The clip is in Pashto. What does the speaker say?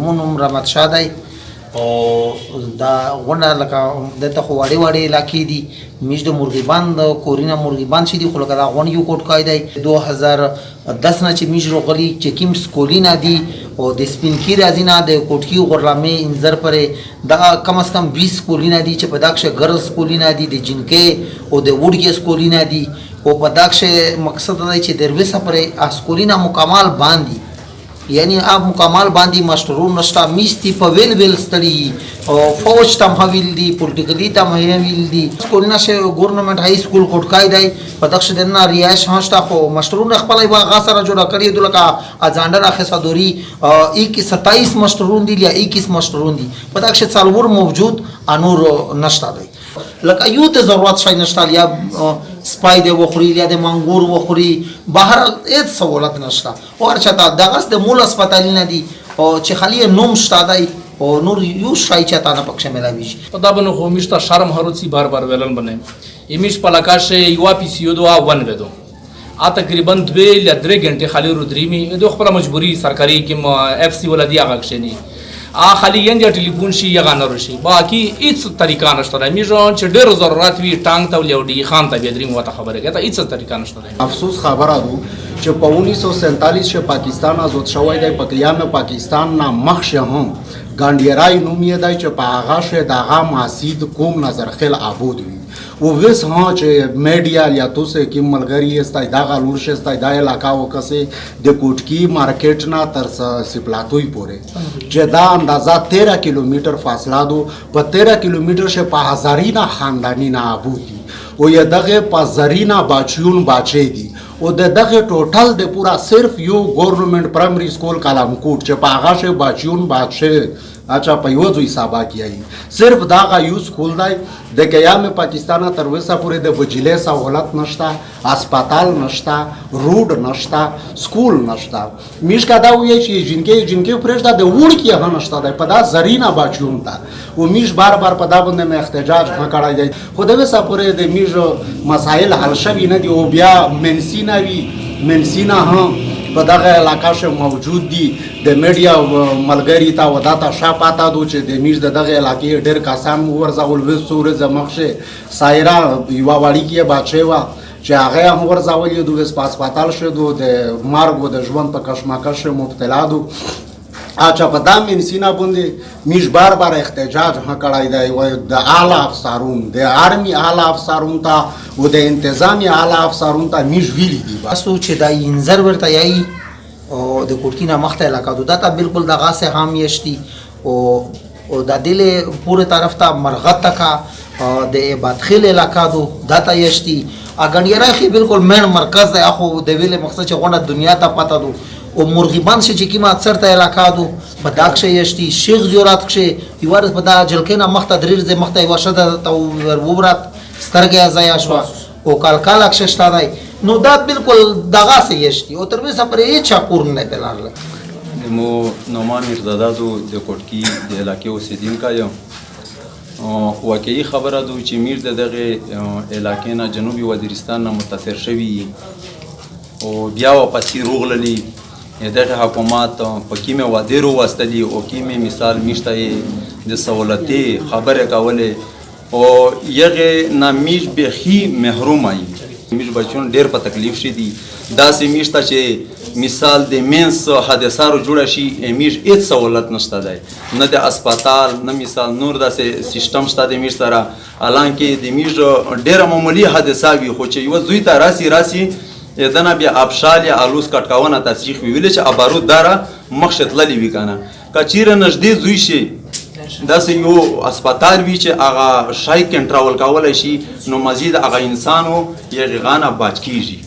مونږ رحمت شاه دی او دا غونډه لکه دلته خو وړې وړې علاقې دي میش د مرغیبان د کورینه مرغیبان چې دي خو لکه دا غونډ یو کوټکای دی 2010 نه چې میش روغلي چې کوم سکولونه دي او د سپینکي راځي نه د کوټکي غرلامې انځر پرې دا کم از کم 20 سکولونه دي چې په داکشه ګرلز سکولونه دي د جنکې او د وډګي سکولونه دي او په داکشه مقصد دی چې دروسه پرې سکولونه مکمل باندې یعنی اب مکمل باندې ماشټرون نشتا میستی په ویل ستړي او فوج تم حویل دي پولیټیکلی تم حویل دي سکولونه شه ګورنمنت های سکول کوټکای دی په دغه دنه ریاش هاشتا خو ماشټرون خپل یو غاسره جوړه کړی دلته ازاندر اخصا دوری 27 ماشټرون دي یا 21 ماشټرون دي په دغه څلور موجود انور نشتا دی لکه یو ته ضرورت شای نشتا یا سپای دی وخوري یا د منګور وخوري بهر هیڅ سہولت نشتا او چاته دغه د مول هسپتال نه دي او چې خالی نوم شتا دی او نور یو شای چاته نه پکښه ملاوي شي دا بنو خو میشته شرم هروسی بار بار ولن بنه یمیش پلاکاشه یوا پی سی دو ون ودو تقریبا 2 یا 3 غنټه خالی رو دریمی د خپل مجبوری سرکاري کې اف سی ولدي هغه شنی خالی ینجا ټلیفون شي یا غنر شي باقي هیڅ طریقه نشته میژون چې ډېر ضرورت وي ټانګ ته ولې خان ته بدریم وته خبره کوي هیڅ طریقه نشته افسوس خبره ده چې په 1947 کې پاکستان آزاد شوی دی په قیام پاکستان نه مخشه هم ګانډیرای نوم یې دی چې په هغه شه دغه مسجد کوم نظر خل عبود وي او وس ها چې میډیا یا توسه کې ملګری استای دا غلور شستای دا علاقہ وکسه د کوټکی مارکیټ نه تر سپلاتوی پورې چې دا اندازه 13 کیلومتر فاصله دو په 13 کیلومتر شه په هزارینا خاندانی نه عبود دي او یا دغه په زرینا باچیون باچې دي او دغه ټوټل د پورا صرف یو ګورنمنت پرایمري سکول کلامکوټ چې په هغه شه باچیون باچې اچھا په یو ځای سابا کیای صرف دا یو سکول دی د قیام پاکستان تر وسه پورې د وجلې سہولت نشتا هسپتال نشتا روډ نشتا سکول نشتا میش کا دا وی چې جنکې پرېږده د وړ کې هغه نشتا دی په دا زرینا باچون تا او میش بار بار په دا باندې احتجاج کړای دی خو د وسه پورې د میش مسائل حل شوی نه دی او بیا منسینا هم په دغه علاقه شه موجود دي د میډیا ملګری تا وداتا شا پاتا دو چې د میز دغه علاقې ډېر کسان ورځول وسوره زمخشه سایرا یو واړی کې بچي وا چې هغه هم ورځول دو د هسپتال شه دو د مارګو د ژوند په کشمکش مبتلا دو اچھا په دام انسینا باندې میش بار بار احتجاج کړای دی و د اعلی افسرون د آرمی اعلی افسرون ته او د انتظامی اعلی افسرون ته میش ویلی دي تاسو چې دا انځر ورته یای او د کوټکینا مخته علاقه دا ته بالکل دغه سه هم یشتي او د دل پوره طرف ته مرغت کا د بدخل علاقه دو دا ته یشتي اګنیرا خي بالکل مین مرکز دی اخو د ویله مقصد چې غونډه دنیا ته پته دو او مرغیبان چې کیما اکثر ته علاقه دو په داکشه یشتي شیخ زیارت کې یوارس په دا جلکینا مخته دریر ز مخته وشد ته ورورات سترګه ځای شو او کال اکششتا دی نو دا بالکل دغه سه یشتي او تر وسه پرې چا کور نه بلارله مو نومان مرزاده دو د کوټکی د علاقې اوسېدونکي یو واقعي خبره ده چې میر دغه علاقې نه جنوبي وزیرستان نه متاثر شوی او بیا واپس روغللی دغه حکومت په کیمه وادرو واستلی او کیمه مثال میشته د سہولتې خبره کوله او یغه نامیش بخي محروم ای میش بچون ډیر په تکلیف شي دي دا سه میشته چې مثال د مینس حادثارو جوړ شي میش هیڅ سہولت نشته دی نه د هسپتال نه مثال نور د سیستم شته د میش سره الانکه د میش ډیر معمولی حادثه وي خو چې یو زوی ته راسي دنه بیا ابشال یا الوس کټکاونه تصریح ویل چې ابارود داره مخشت للی وی کنه کچیر نږدې زوی شي داسې یو هسپتال وی چې هغه شای کنټرول کولای شي نو مزید هغه انسانو یې غانه باج کیږي